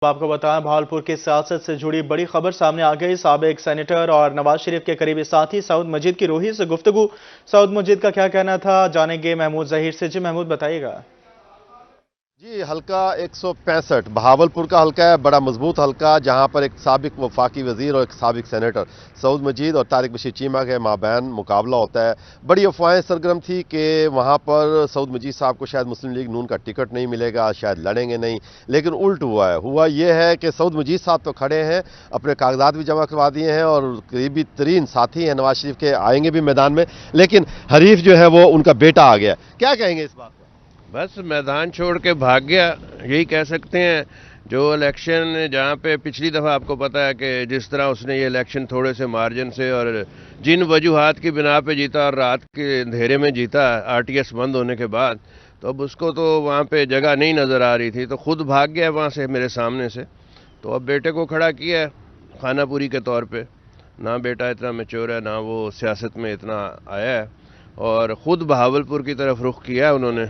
आपको बताएं भावलपुर की सियासत से जुड़ी बड़ी खबर सामने आ गई। साबिक सेनेटर और नवाज शरीफ के करीबी साथी सऊद मजीद की रूही से गुफ्तगू। सऊद मजीद का क्या कहना था, जानेंगे महमूद जहीर से। जी महमूद बताइएगा। जी, हल्का 165 बहावलपुर का हल्का है, बड़ा मजबूत हल्का, जहां पर एक साबिक वफाकी वजीर और एक साबिक सेनेटर सऊद मजीद और तारिक बशीर चीमा के माबैन मुकाबला होता है। बड़ी अफवाहें सरगर्म थी कि वहां पर सऊद मजीद साहब को शायद मुस्लिम लीग नून का टिकट नहीं मिलेगा, शायद लड़ेंगे नहीं, लेकिन उल्ट हुआ यह है कि सऊद मजीद साहब तो खड़े हैं, अपने कागजात भी जमा करवा दिए हैं और करीबी तरीन साथी हैं नवाज शरीफ के, आएंगे भी मैदान में, लेकिन हरीफ जो है वो उनका बेटा आ गया। क्या कहेंगे इस बात? बस मैदान छोड़ के भाग गया, यही कह सकते हैं। जो इलेक्शन जहाँ पे पिछली दफ़ा आपको पता है कि जिस तरह उसने ये इलेक्शन थोड़े से मार्जिन से और जिन वजूहात की बिना पे जीता और रात के अंधेरे में जीता आरटीएस बंद होने के बाद, तो अब उसको तो वहाँ पे जगह नहीं नज़र आ रही थी, तो खुद भाग गया वहाँ से मेरे सामने से। तो अब बेटे को खड़ा किया है खानापुरी के तौर पर। ना बेटा इतना मैच्योर है, ना वो सियासत में इतना आया है, और ख़ुद बहावलपुर की तरफ रुख किया है उन्होंने।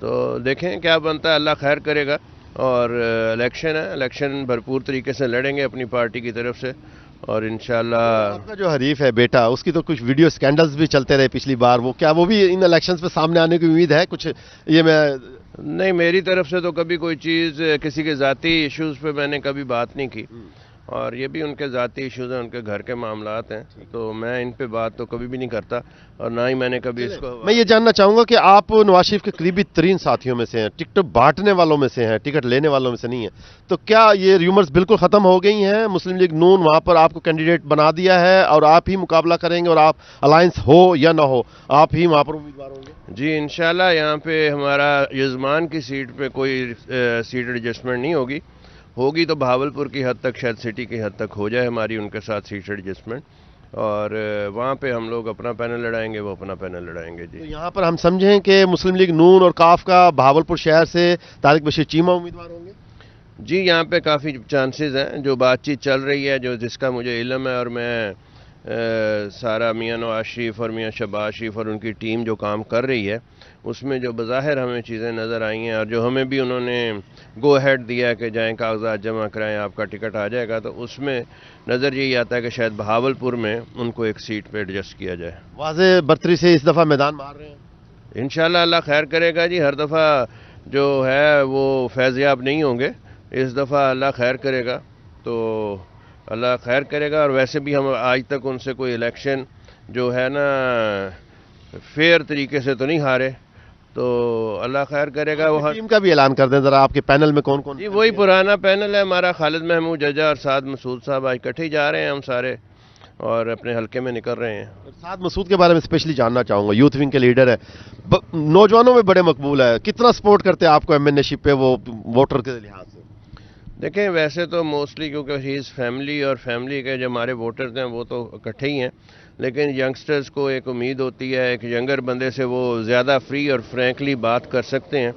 तो देखें क्या बनता है, अल्लाह खैर करेगा। और इलेक्शन है, इलेक्शन भरपूर तरीके से लड़ेंगे अपनी पार्टी की तरफ से, और इंशाल्लाह। आपका जो हरीफ है बेटा, उसकी तो कुछ वीडियो स्कैंडल्स भी चलते रहे पिछली बार, वो भी इन इलेक्शंस पे सामने आने की उम्मीद है कुछ? ये मैं नहीं, मेरी तरफ से तो कभी कोई चीज़ किसी के ज़ाती इश्यूज़ पे मैंने कभी बात नहीं की, और ये भी उनके ज़ाती इश्यूज़ हैं, उनके घर के मामलात हैं, तो मैं इन पे बात तो कभी भी नहीं करता, और ना ही मैंने कभी इसको। मैं ये जानना चाहूंगा कि आप नवाज शरीफ के करीबी तरीन साथियों में से हैं, टिकट बांटने वालों में से हैं, टिकट लेने वालों में से नहीं है, तो क्या ये र्यूमर्स बिल्कुल खत्म हो गई हैं? मुस्लिम लीग नून वहां पर आपको कैंडिडेट बना दिया है और आप ही मुकाबला करेंगे, और आप अलायंस हो या ना हो, आप ही वहां पर उम्मीदवार होंगे? जी इंशाल्लाह, यहाँ पे हमारा यजमान की सीट पे कोई सीट एडजस्टमेंट नहीं होगी तो बहावलपुर की हद तक, शायद सिटी की हद तक हो जाए हमारी उनके साथ सीट एडजस्टमेंट, और वहाँ पे हम लोग अपना पैनल लड़ाएंगे, वो अपना पैनल लड़ाएंगे। जी, तो यहाँ पर हम समझें कि मुस्लिम लीग नून और काफ का बहावलपुर शहर से तारिक बशीर चीमा उम्मीदवार होंगे? जी, यहाँ पे काफ़ी चांसेस हैं, जो बातचीत चल रही है, जो जिसका मुझे इल्म है, और मैं सारा मियाँ नवाज शरीफ और मियाँ शहबाज शरीफ और उनकी टीम जो काम कर रही है, उसमें जो बज़ाहिर हमें चीज़ें नज़र आई हैं, और जो हमें भी उन्होंने गो हेड दिया है कि जाएँ कागजात जमा कराएँ, आपका टिकट आ जाएगा, तो उसमें नज़र यही आता है कि शायद बहावलपुर में उनको एक सीट पे एडजस्ट किया जाए। वाज़े बर्तरी से इस दफ़ा मैदान मार रहे हैं? इंशाल्लाह अल्लाह खैर करेगा जी, हर दफ़ा जो है वो फैज़याब नहीं होंगे, इस दफ़ा अल्लाह खैर करेगा, तो अल्लाह खैर करेगा। और वैसे भी हम आज तक उनसे कोई इलेक्शन जो है ना फेयर तरीके से तो नहीं हारे, तो अल्लाह खैर करेगा। वो टीम का भी ऐलान कर दें जरा, आपके पैनल में कौन कौन? जी, वही पुराना पैनल है हमारा, खालिद महमूद जजा और साद मसूद साहब। आज इकट्ठे ही जा रहे हैं हम सारे, और अपने हल्के में निकल रहे हैं। साद मसूद के बारे में स्पेशली जानना चाहूंगा, यूथ विंग के लीडर है, नौजवानों में बड़े मकबूल है, कितना सपोर्ट करते हैं आपको एमएनएशिप पे वो वोटर के लिहाज से? देखें, वैसे तो मोस्टली क्योंकि ही इज़ फैमिली, और फैमिली के जो हमारे वोटर्स हैं वो तो इकट्ठे ही हैं, लेकिन यंगस्टर्स को एक उम्मीद होती है, एक यंगर बंदे से वो ज़्यादा फ्री और फ्रैंकली बात कर सकते हैं,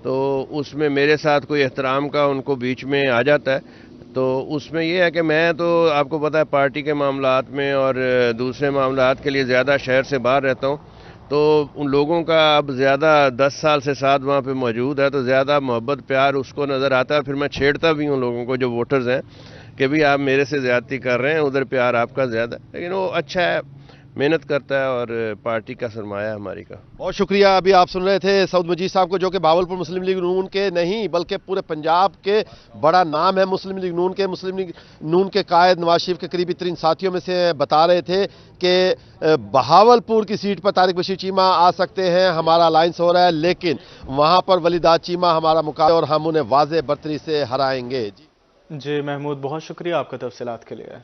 तो उसमें मेरे साथ कोई एहतराम का उनको बीच में आ जाता है। तो उसमें ये है कि मैं तो आपको पता है पार्टी के मामलात में और दूसरे मामलात के लिए ज़्यादा शहर से बाहर रहता हूँ, तो उन लोगों का अब ज़्यादा 10 साल से साथ वहाँ पे मौजूद है, तो ज़्यादा मोहब्बत प्यार उसको नज़र आता है। फिर मैं छेड़ता भी हूँ लोगों को, जो वोटर्स हैं, कि भी आप मेरे से ज़्यादती कर रहे हैं, उधर प्यार आपका ज़्यादा, लेकिन वो अच्छा है, मेहनत करता है, और पार्टी का सरमाया है हमारी का। बहुत शुक्रिया। अभी आप सुन रहे थे सऊद मजीद साहब को, जो कि बहावलपुर मुस्लिम लीग नून के नहीं बल्कि पूरे पंजाब के बड़ा नाम है मुस्लिम लीग नून के। मुस्लिम लीग नून के कायद नवाज शरीफ के करीबी तरीन साथियों में से बता रहे थे कि बहावलपुर की सीट पर तारिक बशीर चीमा आ सकते हैं, हमारा अलायंस हो रहा है, लेकिन वहां पर वलीदाद चीमा हमारा मुकाबला, और हम उन्हें वाज़े बर्तरी से हराएंगे। जी महमूद, बहुत शुक्रिया आपका तफसीलात के लिए।